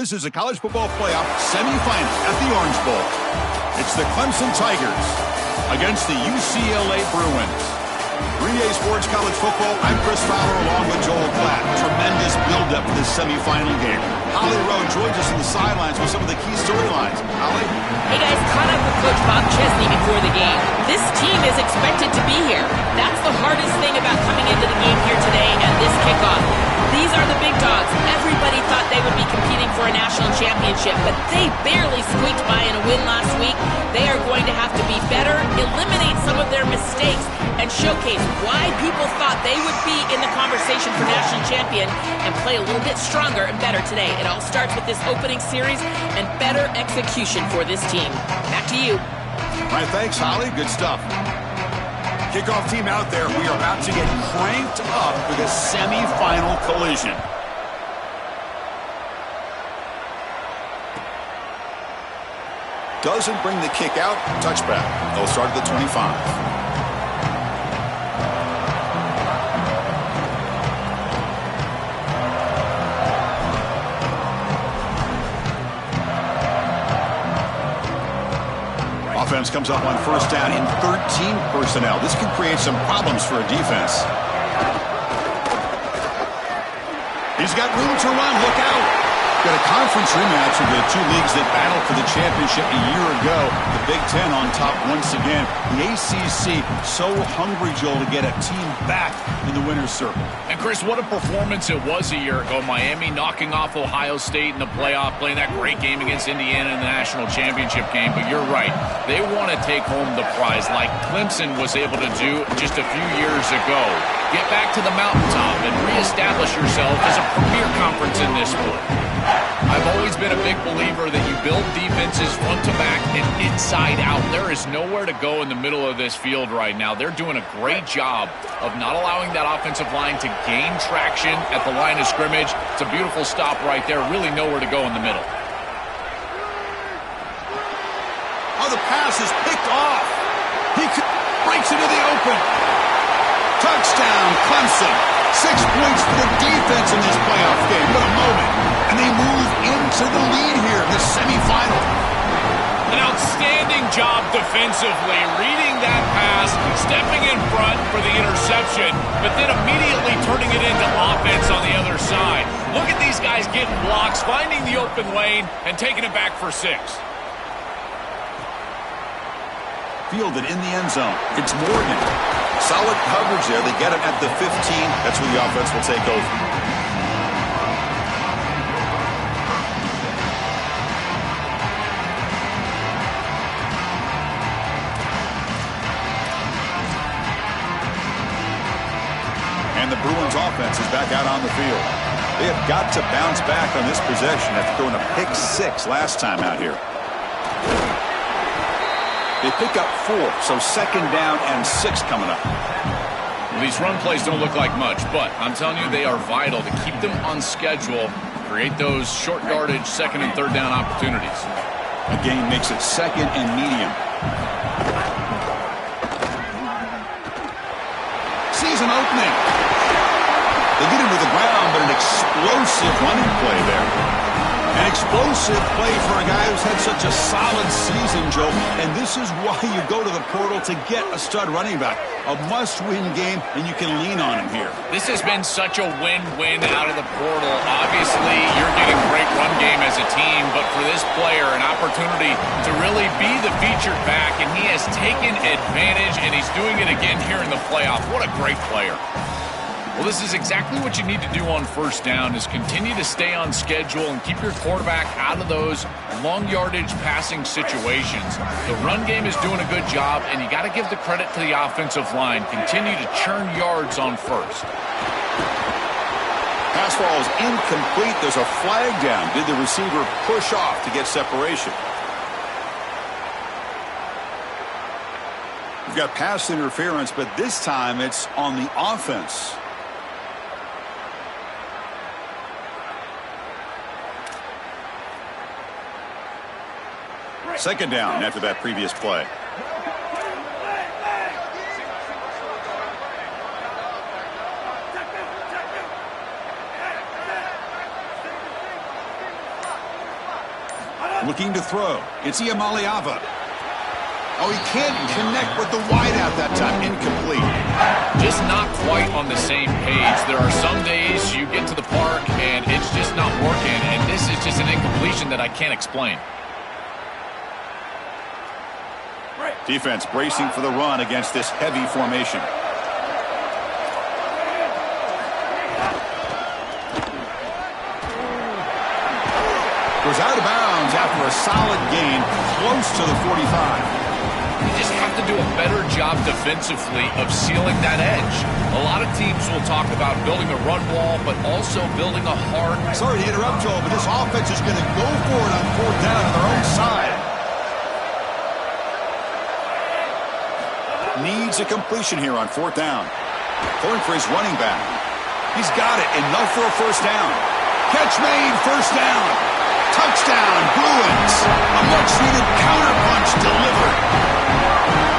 This is a college football playoff semifinal at the Orange Bowl. It's the Clemson Tigers against the UCLA Bruins. 3A Sports College Football, I'm Chris Fowler along with Joel Klatt. Tremendous build-up to this semifinal game. Holly Rowe joins us on the sidelines with some of the key storylines. Holly? Hey guys, caught up with Coach Bob Chesney before the game. This team is expected to be here. That's the hardest thing about coming into the game here today and this kickoff. These are the big dogs. Everybody thought they would be competing for a national championship, but they barely squeaked by in a win last week. They are going to have to be better, eliminate some of their mistakes, and showcase why people thought they would be in the conversation for national champion and play a little bit stronger and better today. It all starts with this opening series and better execution for this team. Back to you. All right, thanks, Holly. Good stuff. Kickoff team out there. We are about to get cranked up for the semifinal collision. Doesn't bring the kick out. Touchback. They'll start at the 25. Offense comes up on first down in 13 personnel. This can create some problems for a defense. He's got room to run. Look out. Got a conference rematch of the two leagues that battled for the championship a year ago. The Big Ten on top once again. The ACC so hungry, Joel, to get a team back in the winner's circle. And Chris, what a performance it was a year ago. Miami knocking off Ohio State in the playoff, playing that great game against Indiana in the national championship game. But you're right. They want to take home the prize like Clemson was able to do just a few years ago. Get back to the mountaintop and reestablish yourself as a premier conference in this sport. I've always been a big believer that you build defenses front to back and inside out. There is nowhere to go in the middle of this field right now. They're doing a great job of not allowing that offensive line to gain traction at the line of scrimmage. It's a beautiful stop right there. Really nowhere to go in the middle. Oh, the pass is picked off. He breaks into the open. Touchdown, Clemson. 6 points for the defense in this playoff game. What a moment. And they move into the lead here in the semifinal. An outstanding job defensively, reading that pass, stepping in front for the interception, but then immediately turning it into offense on the other side. Look at these guys getting blocks, finding the open lane, and taking it back for 6. Fielded in the end zone. It's Morgan. Solid coverage there. They get it at the 15. That's where the offense will take over. And the Bruins offense is back out on the field. They have got to bounce back on this possession after throwing a pick 6 last time out here. They pick up 4, so 2nd down and 6 coming up. Well, these run plays don't look like much, but I'm telling you they are vital to keep them on schedule, create those short yardage 2nd and 3rd down opportunities. A gain makes it 2nd and medium. Season opening. They get him to the ground, but an explosive running play there. An explosive play for a guy who's had such a solid season, Joe. And this is why you go to the portal to get a stud running back. A must-win game, and you can lean on him here. This has been such a win-win out of the portal. Obviously, you're getting great run game as a team, but for this player, an opportunity to really be the featured back, and he has taken advantage, and he's doing it again here in the playoff. What a great player. Well, this is exactly what you need to do on first down is continue to stay on schedule and keep your quarterback out of those long yardage passing situations. The run game is doing a good job, and you got to give the credit to the offensive line. Continue to churn yards on first. Pass ball is incomplete. There's a flag down. Did the receiver push off to get separation? You've got pass interference, but this time it's on the offense. Second down after that previous play. Looking to throw. It's Ncaa. Oh, he can't connect with the wideout that time. Incomplete. Just not quite on the same page. There are some days you get to the park and it's just not working, and this is just an incompletion that I can't explain. Defense bracing for the run against this heavy formation. Goes out of bounds after a solid gain close to the 45. You just have to do a better job defensively of sealing that edge. A lot of teams will talk about building a run wall, but also building a hard... Sorry to interrupt, Joel, but this offense is going to go for it on 4th down on their own side. Needs a completion here on 4th down. Going for his running back. He's got it, enough for a first down. Catch made, first down. Touchdown, Bruins. A much-needed counterpunch delivered.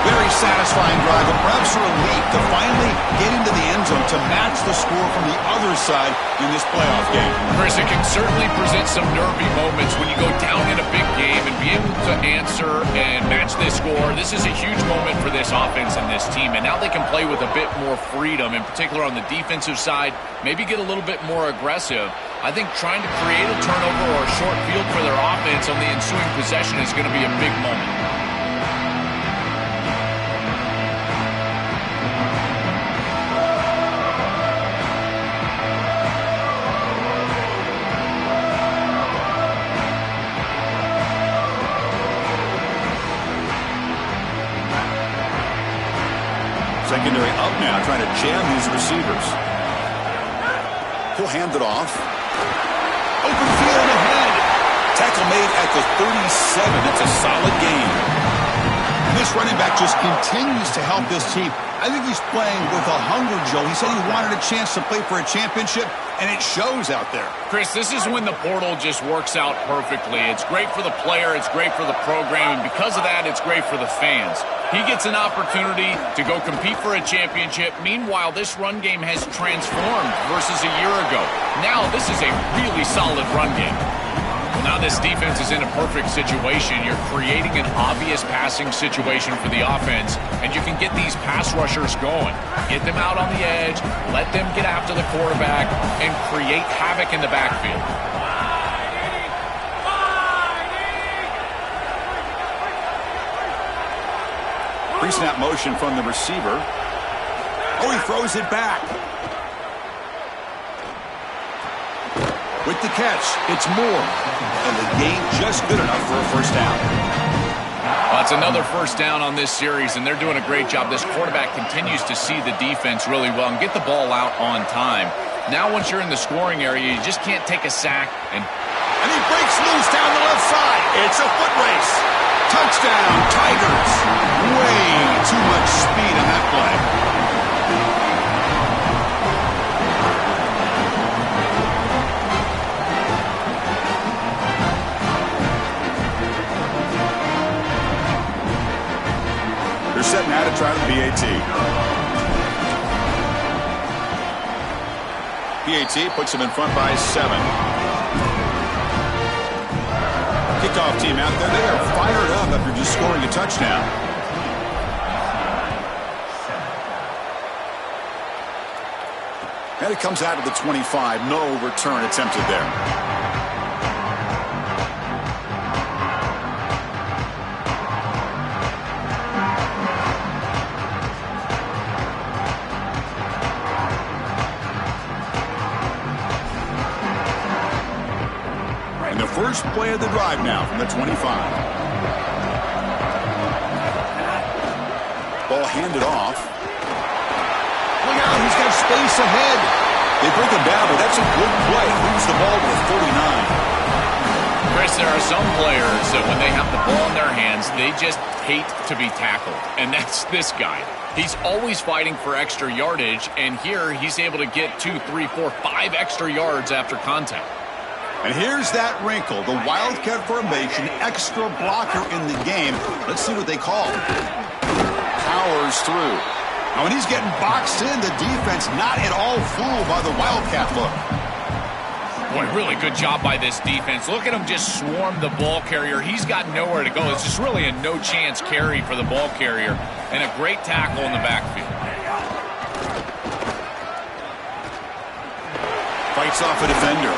Very satisfying drive, but perhaps a relief to finally get into the end zone to match the score from the other side in this playoff game. Chris, it can certainly present some nervy moments when you go down in a big game and be able to answer and match this score. This is a huge moment for this offense and this team, and now they can play with a bit more freedom, in particular on the defensive side, maybe get a little bit more aggressive. I think trying to create a turnover or a short field for their offense on the ensuing possession is going to be a big moment. Secondary up now, trying to jam his receivers. He'll hand it off. Open field ahead. Tackle made at the 37. It's a solid game. And this running back just continues to help this team. I think he's playing with a hunger, Joe. He said he wanted a chance to play for a championship, and it shows out there. Chris, this is when the portal just works out perfectly. It's great for the player, it's great for the program, and because of that, it's great for the fans. He gets an opportunity to go compete for a championship. Meanwhile, this run game has transformed versus a year ago. Now, this is a really solid run game. Now this defense is in a perfect situation. You're creating an obvious passing situation for the offense, and you can get these pass rushers going. Get them out on the edge, let them get after the quarterback, and create havoc in the backfield. Pre-snap motion from the receiver. Oh, he throws it back. With the catch, it's Moore. And the gain just good enough for a first down. Well, it's another first down on this series, and they're doing a great job. This quarterback continues to see the defense really well and get the ball out on time. Now, once you're in the scoring area, you just can't take a sack. And he breaks loose down the left side. It's a foot race. Touchdown, Tigers. Way too much speed in that play. Setting out to try the PAT. PAT puts him in front by 7. Kickoff team out there. They are fired up after just scoring a touchdown. And it comes out of the 25. No return attempted there. First play of the drive now from the 25. Ball handed off. Look out, he's got space ahead. They bring him down, but that's a good play. Moves the ball to the 49. Chris, there are some players that when they have the ball in their hands, they just hate to be tackled. And that's this guy. He's always fighting for extra yardage, and here he's able to get 2, 3, 4, 5 extra yards after contact. And here's that wrinkle, the Wildcat formation, extra blocker in the game. Let's see what they call. Powers through. Now when he's getting boxed in, the defense not at all fooled by the Wildcat look. Boy, really good job by this defense. Look at him just swarm the ball carrier. He's got nowhere to go. It's just really a no-chance carry for the ball carrier, and a great tackle in the backfield. Fights off a defender.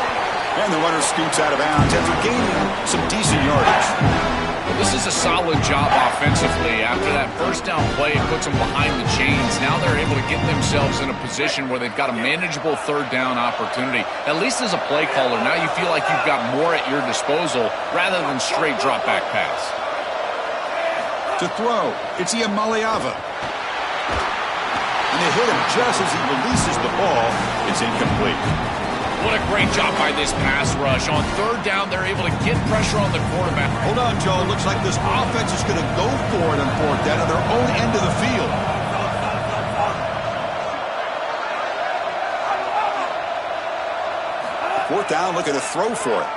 And the runner scoots out of bounds after gaining some decent yardage. This is a solid job offensively. After that first down play, it puts them behind the chains. Now they're able to get themselves in a position where they've got a manageable third down opportunity. At least as a play caller, now you feel like you've got more at your disposal rather than straight drop back pass. To throw, it's Ncaa. And they hit him just as he releases the ball. It's incomplete. What a great job by this pass rush. On third down, they're able to get pressure on the quarterback. Hold on, Joe. Looks like this offense is going to go for it on fourth down at their own end of the field. Fourth down, looking to throw for it.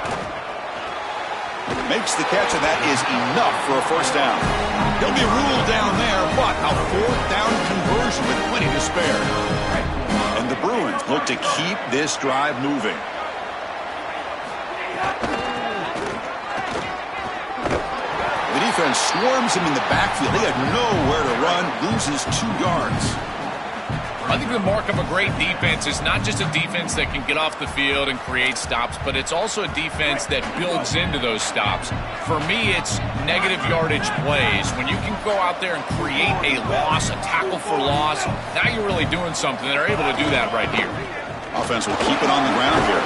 Makes the catch, and that is enough for a first down. He'll be ruled down there, but a fourth down conversion with plenty to spare. And the Bruins look to keep this drive moving. The defense swarms him in the backfield. He had nowhere to run, loses 2 yards. I think the mark of a great defense is not just a defense that can get off the field and create stops, but it's also a defense that builds into those stops. For me, it's negative yardage plays. When you can go out there and create a loss, a tackle for loss, now you're really doing something. They're able to do that right here. Offense will keep it on the ground here.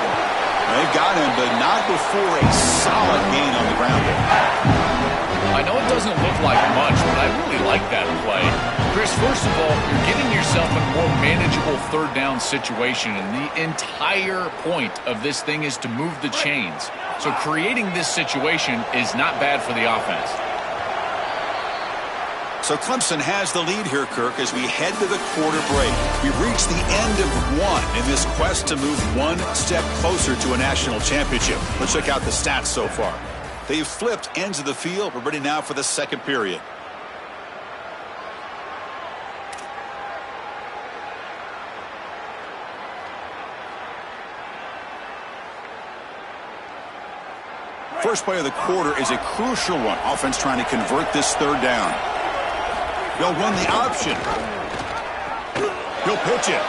They've got him, but not before a solid gain on the ground here. I know it doesn't look like much, but I really like that play. Chris, first of all, you're getting yourself in a more manageable third down situation, and the entire point of this thing is to move the chains. So creating this situation is not bad for the offense. So Clemson has the lead here, Kirk, as we head to the quarter break. We've reached the end of one in this quest to move one step closer to a national championship. Let's check out the stats so far. They've flipped ends of the field. We're ready now for the second period. First play of the quarter is a crucial one. Offense trying to convert this third down. They'll run the option. He'll pitch it.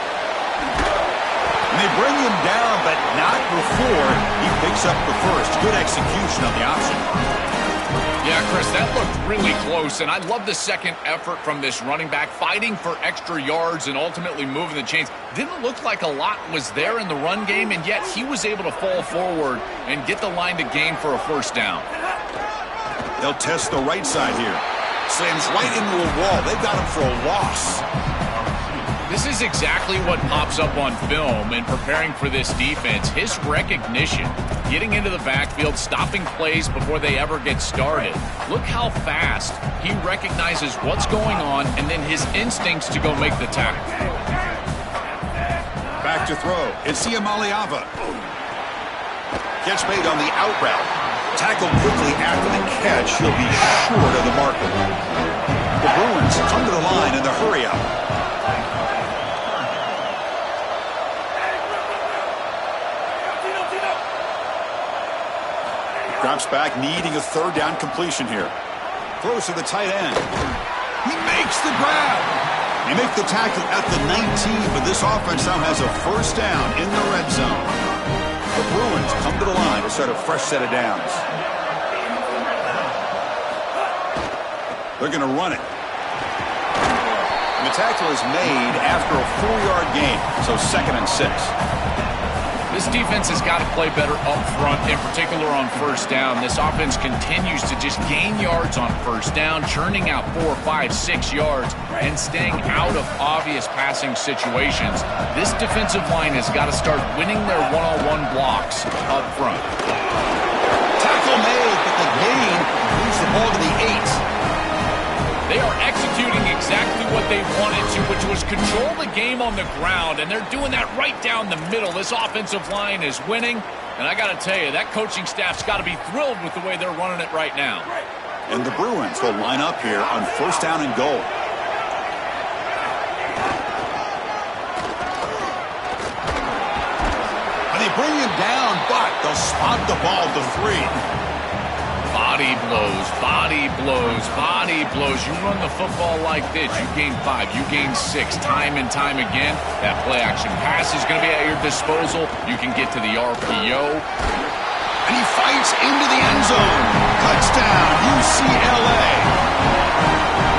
And they bring him down, but not before he picks up the first. Good execution on the option. Yeah, Chris, that looked really close, and I love the second effort from this running back, fighting for extra yards and ultimately moving the chains. Didn't look like a lot was there in the run game, and yet he was able to fall forward and get the line to gain for a first down. They'll test the right side here. Slams right into a wall. They've got him for a loss. This is exactly what pops up on film in preparing for this defense. His recognition, getting into the backfield, stopping plays before they ever get started. Look how fast he recognizes what's going on and then his instincts to go make the tackle. Back to throw. It's Ncaa. Catch made on the out route. Tackled quickly after the catch. He'll be short of the marker. The Bruins come to the line in the hurry out. Drops back, needing a third down completion here. Throws to the tight end. He makes the grab. They make the tackle at the 19, but this offense now has a first down in the red zone. The Bruins come to the line to start a fresh set of downs. They're going to run it. And the tackle is made after a 4-yard gain, so 2nd and 6. This defense has got to play better up front, in particular on first down. This offense continues to just gain yards on first down, churning out 4, 5, 6 yards, and staying out of obvious passing situations. This defensive line has got to start winning their one-on-one blocks up front. Tackle made, but the gain moves the ball to the 8. They are executing exactly what they wanted to, which was control the game on the ground, and they're doing that right down the middle. This offensive line is winning, and I got to tell you, that coaching staff's got to be thrilled with the way they're running it right now. And the Bruins will line up here on first down and goal. And they bring him down, but they'll spot the ball to 3. Body blows, body blows, body blows. You run the football like this, you gain 5, you gain 6, time and time again. That play-action pass is going to be at your disposal. You can get to the RPO. And he fights into the end zone. Touchdown, UCLA.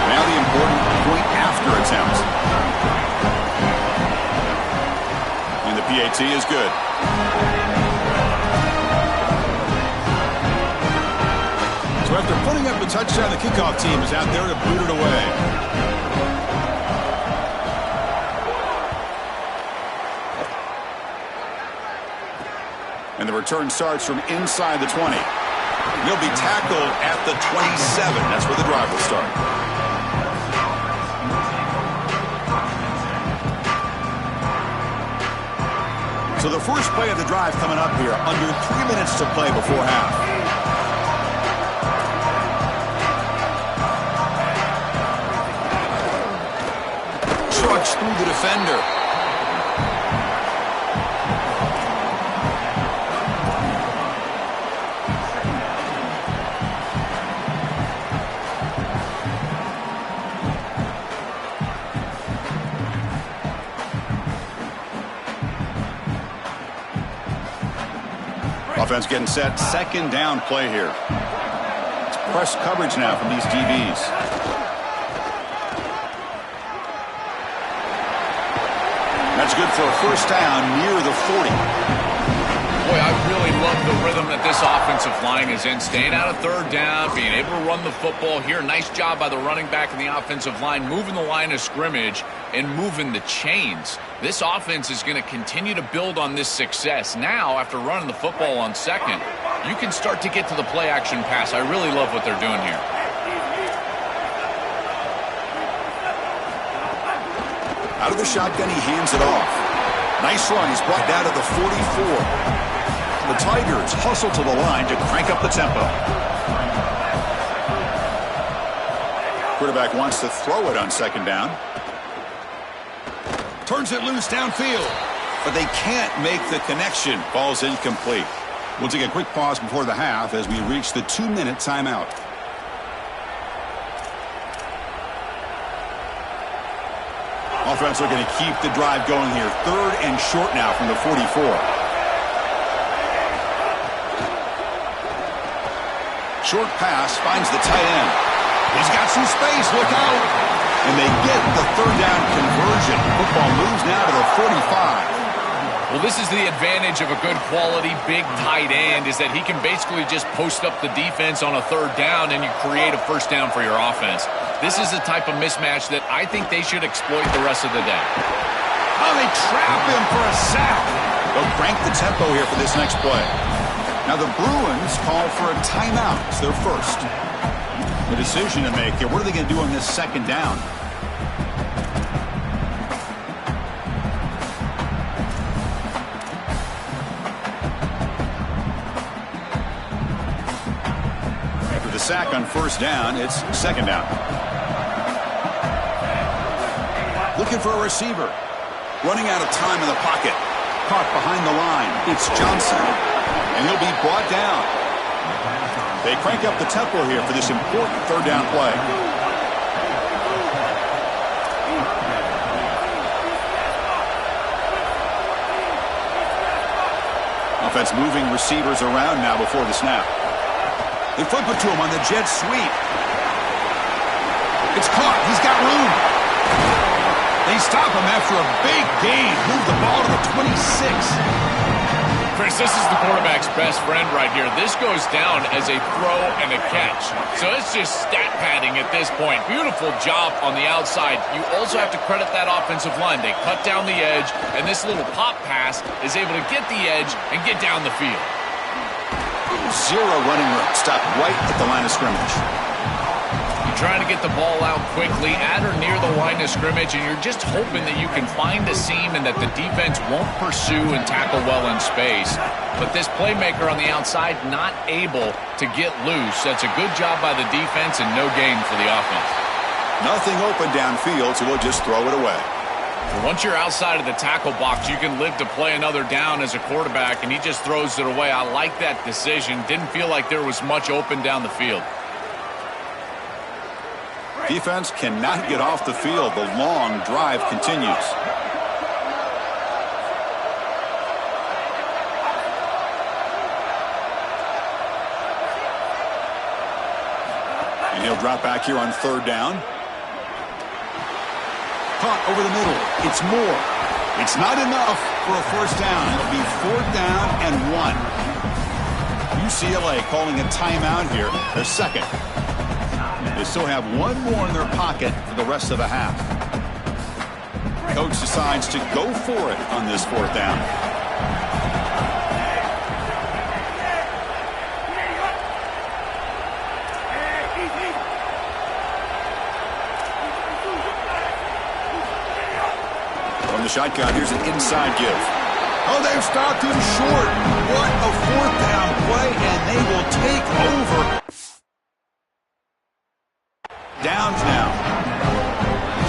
Now the important point after attempt. And the PAT is good. So after putting up a touchdown, the kickoff team is out there to boot it away. And the return starts from inside the 20. He'll be tackled at the 27. That's where the drive will start. So the first play of the drive coming up here, under 3 minutes to play before half. Trucks through the defender. Offense getting set. Second down play here. It's press coverage now from these DBs. That's good for a first down near the 40. Boy, I really love the rhythm that this offensive line is in. Staying out of third down, being able to run the football here. Nice job by the running back and the offensive line, moving the line of scrimmage and moving the chains. This offense is going to continue to build on this success. Now, after running the football on second, you can start to get to the play-action pass. I really love what they're doing here. Out of the shotgun, he hands it off. Nice run. He's brought down to the 44. The Tigers hustle to the line to crank up the tempo. Quarterback wants to throw it on second down. Turns it loose downfield. But they can't make the connection. Ball's incomplete. We'll take a quick pause before the half as we reach the 2-minute timeout. Offense looking to keep the drive going here. Third and short now from the 44. Short pass finds the tight end. He's got some space. Look out. And they get the third down conversion. Football moves now to the 45. Well, this is the advantage of a good quality big tight end, is that he can basically just post up the defense on a third down and you create a first down for your offense. This is the type of mismatch that I think they should exploit the rest of the day. Oh, they trap him for a sack. They'll crank the tempo here for this next play. Now the Bruins call for a timeout. It's their first. The decision to make here. What are they going to do on this second down? After the sack on first down, it's second down. Looking for a receiver. Running out of time in the pocket. Caught behind the line. It's Johnson. And he'll be brought down. They crank up the tempo here for this important third down play. Offense moving receivers around now before the snap. They flip it to him on the jet sweep. It's caught. He's got room. They stop him after a big gain. Move the ball to the 26. Chris, this is the quarterback's best friend right here. This goes down as a throw and a catch. So it's just stat padding at this point. Beautiful job on the outside. You also have to credit that offensive line. They cut down the edge, and this little pop pass is able to get the edge and get down the field. Zero running room. Stopped right at the line of scrimmage. You're trying to get the ball out quickly at or near the line of scrimmage, and you're just hoping that you can find a seam and that the defense won't pursue and tackle well in space. But this playmaker on the outside not able to get loose. That's a good job by the defense and no gain for the offense. Nothing open downfield, so we'll just throw it away. Once you're outside of the tackle box, you can live to play another down as a quarterback, and he just throws it away. I like that decision. Didn't feel like there was much open down the field. Defense cannot get off the field. The long drive continues. And he'll drop back here on third down. Caught over the middle. It's more. It's not enough for a first down. It'll be 4th down and 1. UCLA calling a timeout here. Their second. They still have one more in their pocket for the rest of the half. Coach decides to go for it on this 4th down. From the shotgun, here's an inside give. Oh, they've stopped him short. What a 4th down play, and they will take over. Downs now.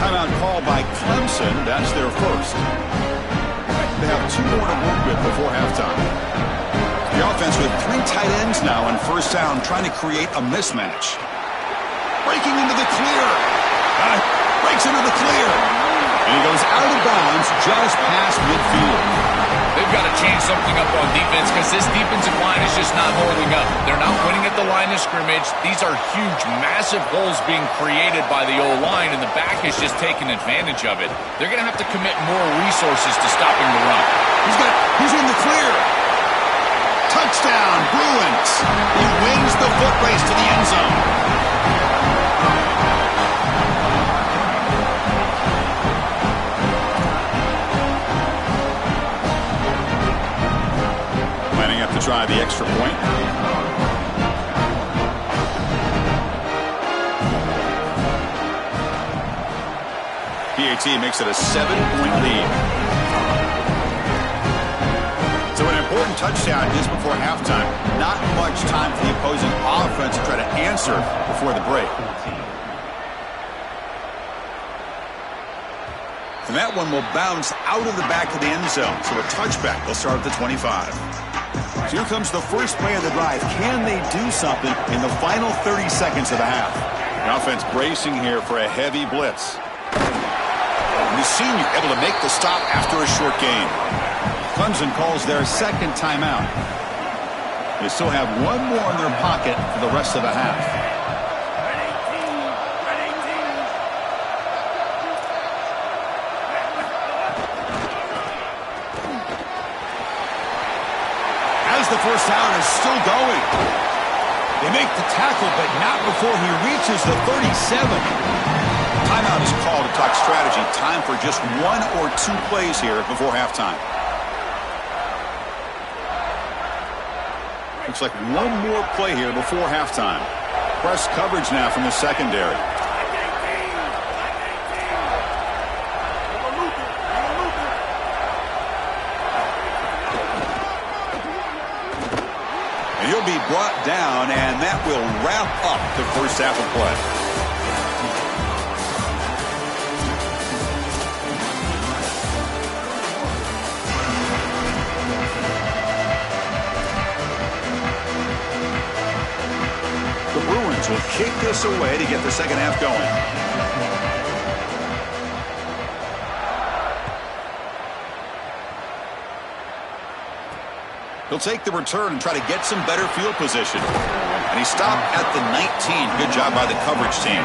Timeout called by Clemson. That's their first. They have 2 more to work with before halftime. The offense with 3 tight ends now on first down, trying to create a mismatch. Breaking into the clear. Breaks into the clear. And he goes out of bounds just past midfield. They've got to change something up on defense because this defensive line is just not holding up. They're not winning at the line of scrimmage. These are huge, massive holes being created by the O-line, and the back is just taking advantage of it. They're going to have to commit more resources to stopping the run. He's in the clear. Touchdown, Bruins. He wins the foot race to the end zone. To try the extra point. PAT makes it a 7-point lead. So an important touchdown just before halftime. Not much time for the opposing offense to try to answer before the break. And that one will bounce out of the back of the end zone. So a touchback. They'll start at the 25. Here comes the first play of the drive. Can they do something in the final 30 seconds of the half? The offense bracing here for a heavy blitz. And the senior able to make the stop after a short gain. Clemson calls their second timeout. They still have one more in their pocket for the rest of the half. The first down is still going. They make the tackle, but not before he reaches the 37. Timeout is called to talk strategy. Time for just 1 or 2 plays here before halftime. Looks like one more play here before halftime. Press coverage now from the secondary. He'll be brought down, and that will wrap up the first half of play. The Bruins will kick this away to get the second half going. He'll take the return and try to get some better field position. And he stopped at the 19. Good job by the coverage team.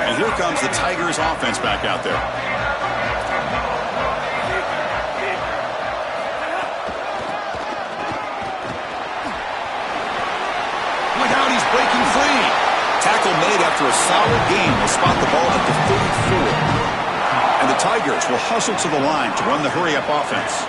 And here comes the Tigers offense back out there. Breaking free. Tackle made after a solid gain. Will spot the ball at the 34. And the Tigers will hustle to the line to run the hurry-up offense.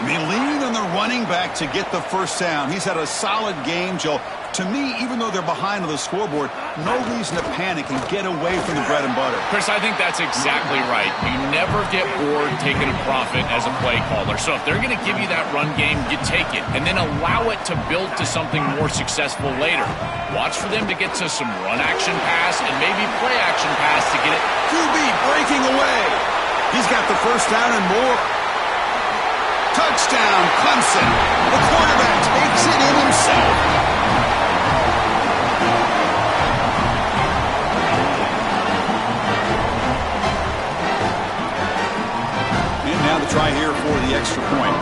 They lean on the running back to get the first down. He's had a solid game, Joe. To me, even though they're behind on the scoreboard, no reason to panic and get away from the bread and butter. Chris, I think that's exactly right. You never get bored taking a profit as a play caller. So if they're going to give you that run game, you take it. And then allow it to build to something more successful later. Watch for them to get to some run action pass and maybe play action pass to get it. QB breaking away. He's got the first down and more. Touchdown, Clemson. The quarterback takes it in himself. Now the try here for the extra point.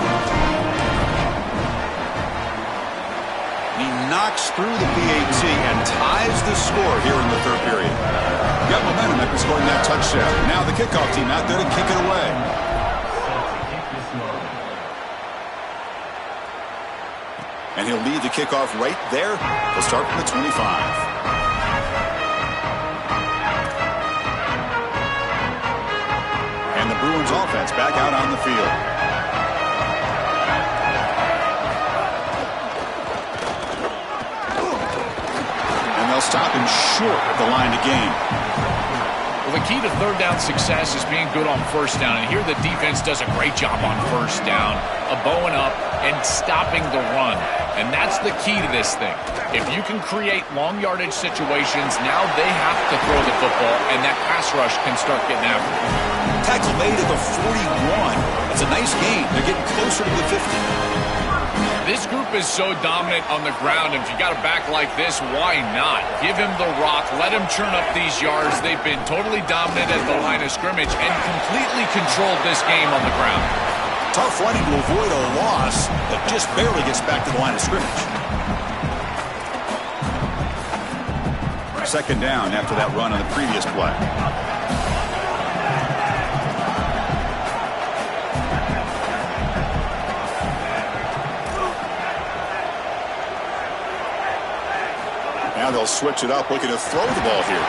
He knocks through the PAT and ties the score here in the third period. Got momentum after scoring that touchdown. Now the kickoff team out there to kick it away. And he'll lead the kickoff right there. He'll start from the 25. And the Bruins offense back out on the field. And they'll stop him short of the line to gain. Well, the key to third down success is being good on first down. And here the defense does a great job on first down, bowing up and stopping the run. And that's the key to this thing. If you can create long yardage situations, now they have to throw the football, and that pass rush can start getting after it. Tackle made at the 41. It's a nice game. They're getting closer to the 50. This group is so dominant on the ground. If you got a back like this, why not? Give him the rock. Let him churn up these yards. They've been totally dominant at the line of scrimmage and completely controlled this game on the ground. Tough running to avoid a loss that just barely gets back to the line of scrimmage. Second down after that run on the previous play. Now they'll switch it up, looking to throw the ball here.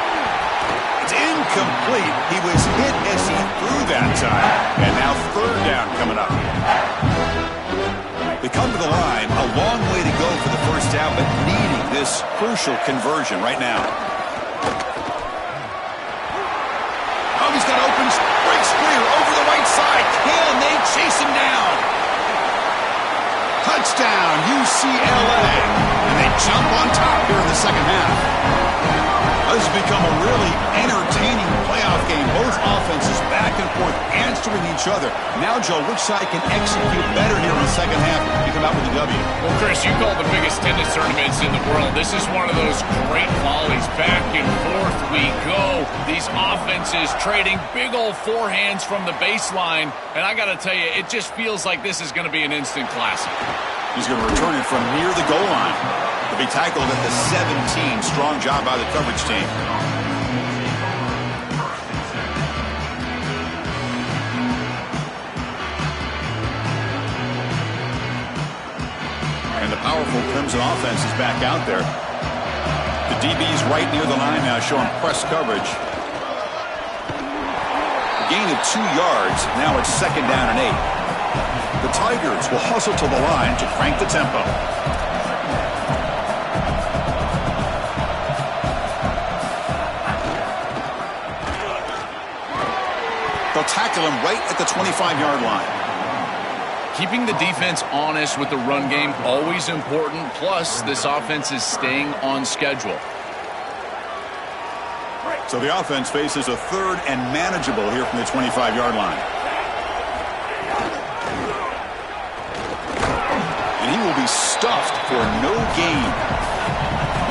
It's incomplete. He was hit as he threw that time. And now third down coming up. They come to the line, a long way to go for the first down, but needing this crucial conversion right now. Oh, he's got open, breaks clear over the right side. Can they chase him down? Touchdown, UCLA. And they jump on top here in the second half. This has become a really entertaining playoff game. Both offenses back and forth answering each other. Now, Joe, which side can execute better here in the second half to come out with the W? Well, Chris, you call the biggest tennis tournaments in the world. This is one of those great volleys. Back and forth we go. These offenses trading big old forehands from the baseline. And I got to tell you, it just feels like this is going to be an instant classic. He's going to return it from near the goal line. To be tackled at the 17. Strong job by the coverage team. And the powerful Crimson offense is back out there. The DB's right near the line now, showing press coverage. A gain of 2 yards. Now it's second down and 8. The Tigers will hustle to the line to crank the tempo. They'll tackle him right at the 25-yard line. Keeping the defense honest with the run game, always important. Plus, this offense is staying on schedule. So the offense faces a third and manageable here from the 25-yard line. And he will be stuffed for no gain.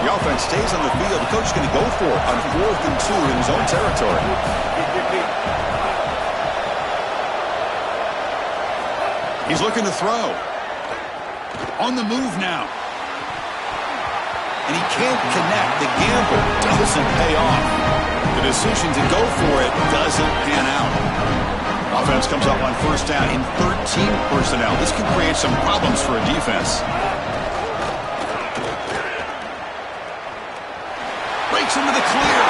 The offense stays on the field. The coach is going to go for it on 4th and 2 in his own territory. He's looking to throw. On the move now. And he can't connect. The gamble doesn't pay off. The decision to go for it doesn't pan out. Offense comes up on first down in 13 personnel. This can create some problems for a defense. Breaks into the clear.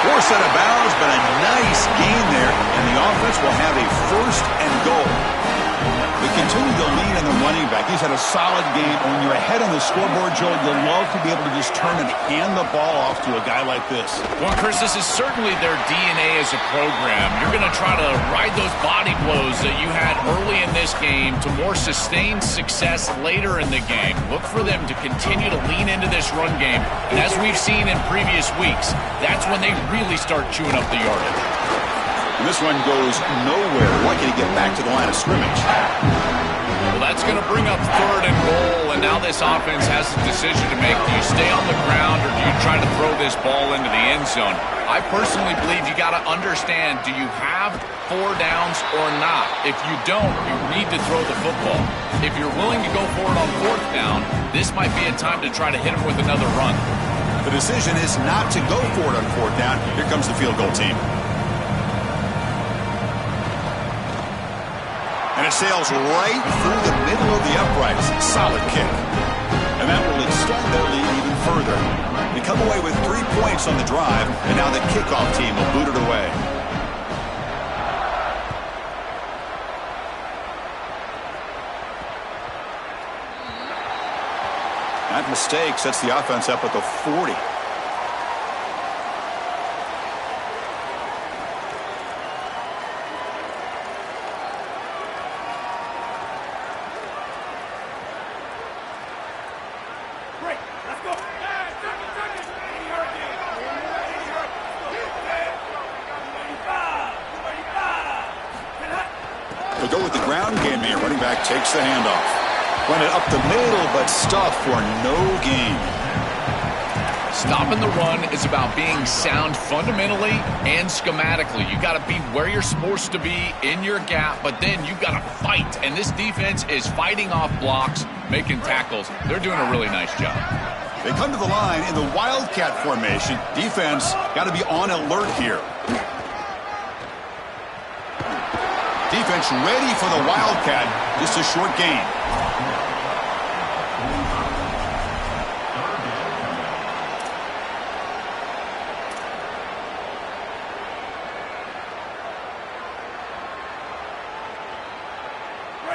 Force out of bounds, but a nice gain there. And the offense will have a first and goal. They continue to lead like. He's had a solid game. When you're ahead on the scoreboard, Joel, you'll love to be able to just turn and hand the ball off to a guy like this. Well, Chris, this is certainly their DNA as a program. You're going to try to ride those body blows that you had early in this game to more sustained success later in the game. Look for them to continue to lean into this run game. And as we've seen in previous weeks, that's when they really start chewing up the yardage. And this one goes nowhere. Lucky to get back to the line of scrimmage. Well, that's going to bring up 3rd and goal, and now this offense has a decision to make. Do you stay on the ground, or do you try to throw this ball into the end zone? I personally believe you got to understand, do you have 4 downs or not? If you don't, you need to throw the football. If you're willing to go for it on 4th down, this might be a time to try to hit him with another run. The decision is not to go for it on 4th down. Here comes the field goal team. And it sails right through the middle of the uprights. Solid kick. And that will extend their lead even further. They come away with 3 points on the drive, and now the kickoff team will boot it away. That mistake sets the offense up at the 40. They'll go with the ground game here. Running back takes the handoff. Run it up the middle, but stuff for no gain. Stopping the run is about being sound fundamentally and schematically. You got to be where you're supposed to be in your gap, but then you got to fight. And this defense is fighting off blocks, making tackles. They're doing a really nice job. They come to the line in the Wildcat formation. Defense got to be on alert here. Defense ready for the Wildcat. Just a short gain.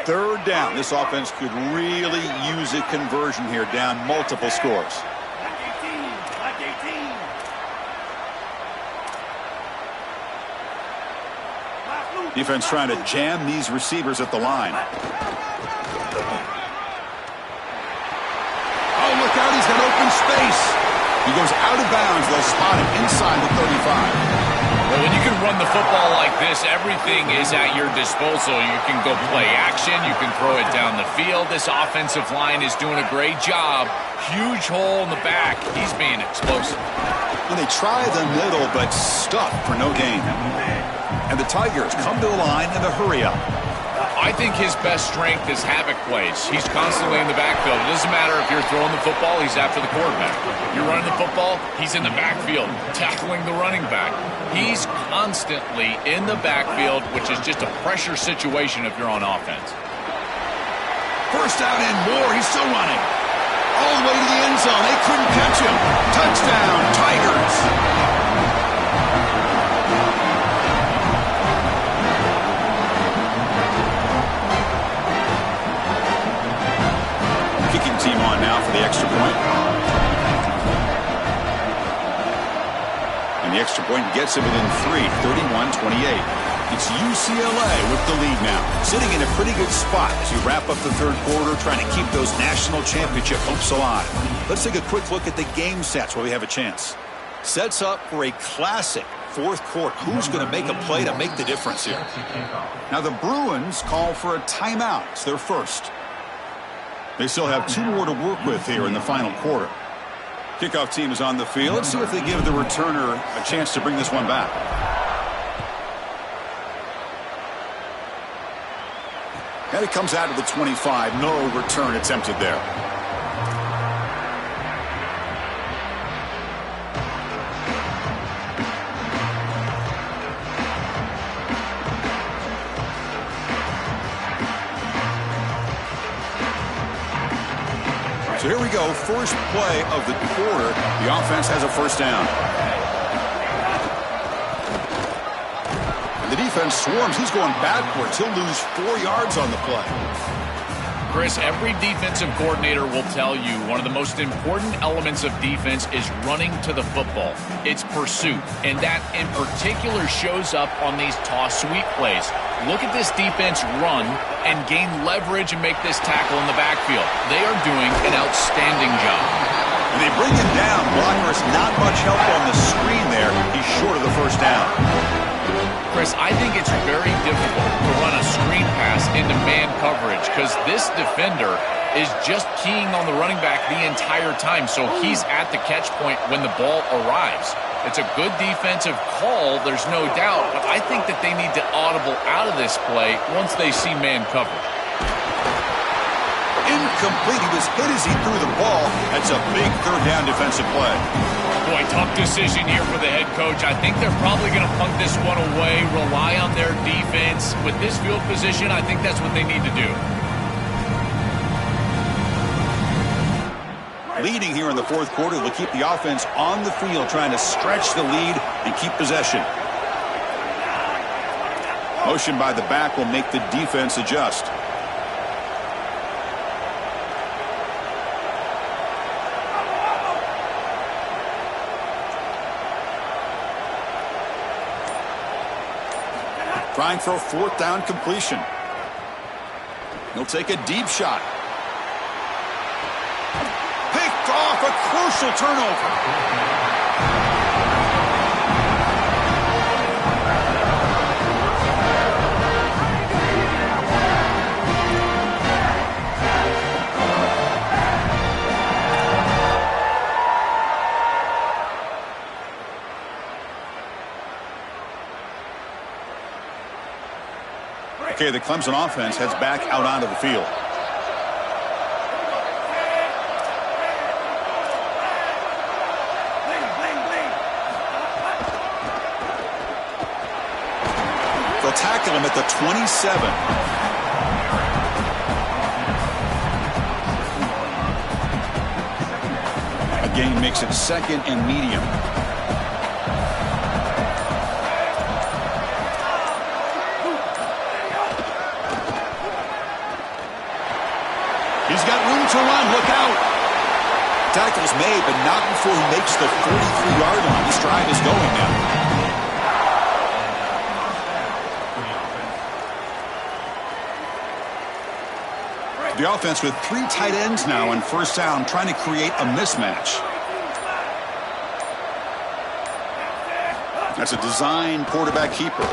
Third down. This offense could really use a conversion here, down multiple scores. Defense trying to jam these receivers at the line. Oh, look out. He's got open space. He goes out of bounds. They'll spot him inside the 35. Well, when you can run the football like this, everything is at your disposal. You can go play action. You can throw it down the field. This offensive line is doing a great job. Huge hole in the back. He's being explosive. Well, they try the middle, but stuff for no gain. And the Tigers come to the line in a hurry-up. I think his best strength is havoc plays. He's constantly in the backfield. It doesn't matter if you're throwing the football, he's after the quarterback. You're running the football, he's in the backfield, tackling the running back. He's constantly in the backfield, which is just a pressure situation if you're on offense. First down and more. He's still running. All the way to the end zone. They couldn't catch him. Touchdown, Tigers. Kicking team on now for the extra point. And the extra point gets it within 3, 31-28. It's UCLA with the lead now, sitting in a pretty good spot as you wrap up the third quarter, trying to keep those national championship hopes alive. Let's take a quick look at the game sets while we have a chance. Sets up for a classic fourth quarter. Who's going to make a play to make the difference here? Now the Bruins call for a timeout. It's their first. They still have 2 more to work with here in the final quarter. Kickoff team is on the field. Let's see if they give the returner a chance to bring this one back. And it comes out of the 25. No return attempted there. So here we go, first play of the quarter. The offense has a first down. And the defense swarms. He's going backwards. He'll lose 4 yards on the play. Chris, every defensive coordinator will tell you one of the most important elements of defense is running to the football. It's pursuit, and that in particular shows up on these toss sweep plays. Look at this defense run and gain leverage and make this tackle in the backfield. They are doing an outstanding job. And they bring him down. Blocker's not much help on the screen there. He's short of the first down. Chris, I think it's very difficult to run a screen pass into man coverage because this defender is just keying on the running back the entire time, so he's at the catch point when the ball arrives. It's a good defensive call, there's no doubt, but I think that they need to audible out of this play once they see man coverage. Incomplete. He was hit as he threw the ball. That's a big third down defensive play. Boy, tough decision here for the head coach. I think they're probably going to punt this one away, rely on their defense. With this field position, I think that's what they need to do. Leading here in the fourth quarter will keep the offense on the field, trying to stretch the lead and keep possession. Motion by the back will make the defense adjust. Trying for a fourth down completion. He'll take a deep shot. Picked off, a crucial turnover. Okay, the Clemson offense heads back out onto the field. They'll tackle him at the 27. Again, makes it second and medium. He's got room to run. Look out. Tackle's made, but not before he makes the 43-yard line. This drive is going now. The offense with three tight ends now in first down, trying to create a mismatch. That's a design quarterback keeper.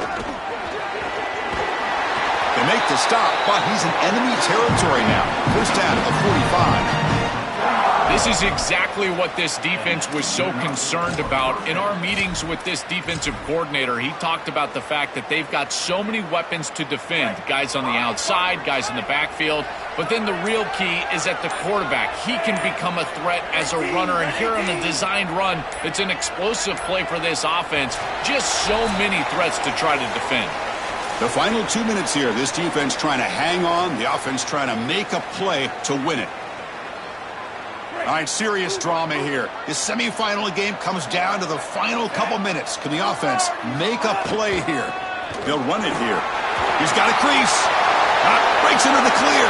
They make the stop, but he's in enemy territory now. First down at the 45. This is exactly what this defense was so concerned about. In our meetings with this defensive coordinator, he talked about the fact that they've got so many weapons to defend. Guys on the outside, guys in the backfield. But then the real key is at the quarterback. He can become a threat as a runner. And here on the designed run, it's an explosive play for this offense. Just so many threats to try to defend. The final 2 minutes here. This defense trying to hang on. The offense trying to make a play to win it. All right, serious drama here. This semifinal game comes down to the final couple minutes. Can the offense make a play here? They'll run it here. He's got a crease. Breaks into the clear.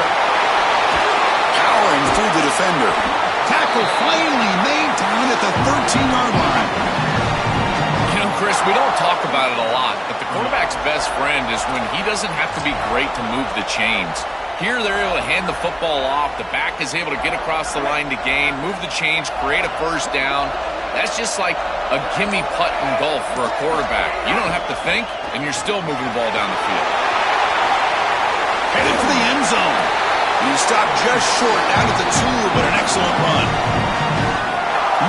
Powering through the defender. Tackle finally made down at the 13-yard line. You know, Chris, we don't talk about it a lot, but the quarterback's best friend is when he doesn't have to be great to move the chains. Here they're able to hand the football off. The back is able to get across the line to gain, move the chains, create a first down. That's just like a gimme putt in golf for a quarterback. You don't have to think, and you're still moving the ball down the field. Headed for the end zone. And he stopped just short, out at the 2, but an excellent run.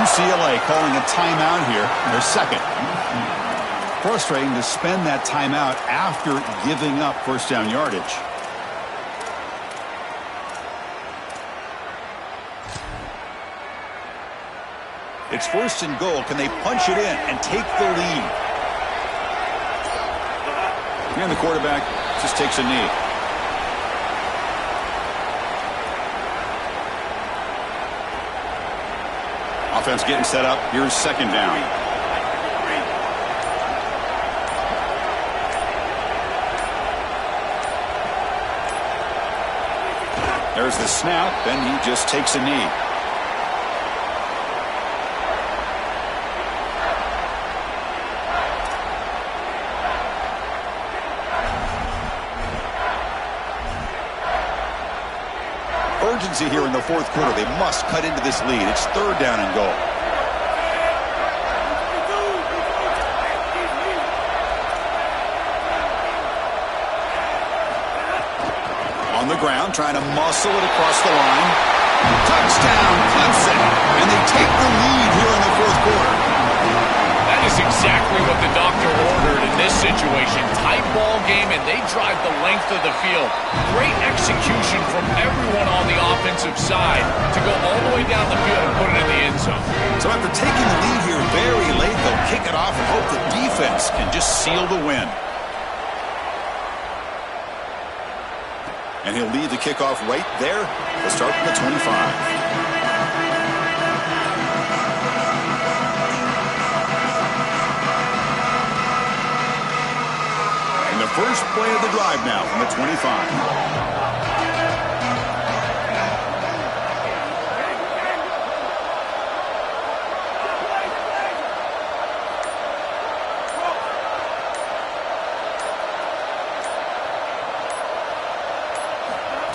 UCLA calling a timeout here, their second. Frustrating to spend that timeout after giving up first down yardage. It's first and goal. Can they punch it in and take the lead? And the quarterback just takes a knee. Offense getting set up. Here's second down. There's the snap, and he just takes a knee. Urgency here in the fourth quarter. They must cut into this lead. It's third down and goal. On the ground, trying to muscle it across the line. Touchdown, Clemson! And they take the lead here in the fourth quarter. That is exactly what the doctor ordered in this situation. Tight ball game, and they drive the length of the field. Great execution from everyone on the offensive side to go all the way down the field and put it in the end zone. So after taking the lead here very late, they'll kick it off and hope the defense can just seal the win. And he'll lead the kickoff right there. They'll start from the 25. First play of the drive now from the 25.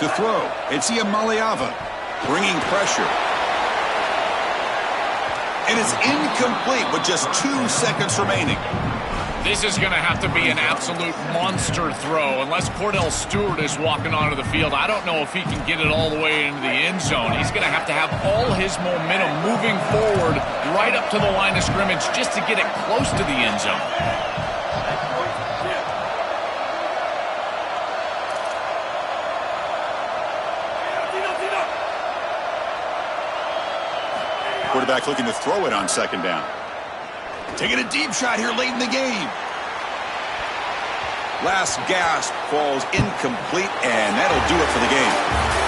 To throw, it's Ncaa bringing pressure. And it's incomplete with just 2 seconds remaining. This is going to have to be an absolute monster throw. Unless Cordell Stewart is walking onto the field, I don't know if he can get it all the way into the end zone. He's going to have all his momentum moving forward right up to the line of scrimmage just to get it close to the end zone. Quarterback looking to throw it on second down. Taking a deep shot here late in the game. Last gasp falls incomplete, and that'll do it for the game.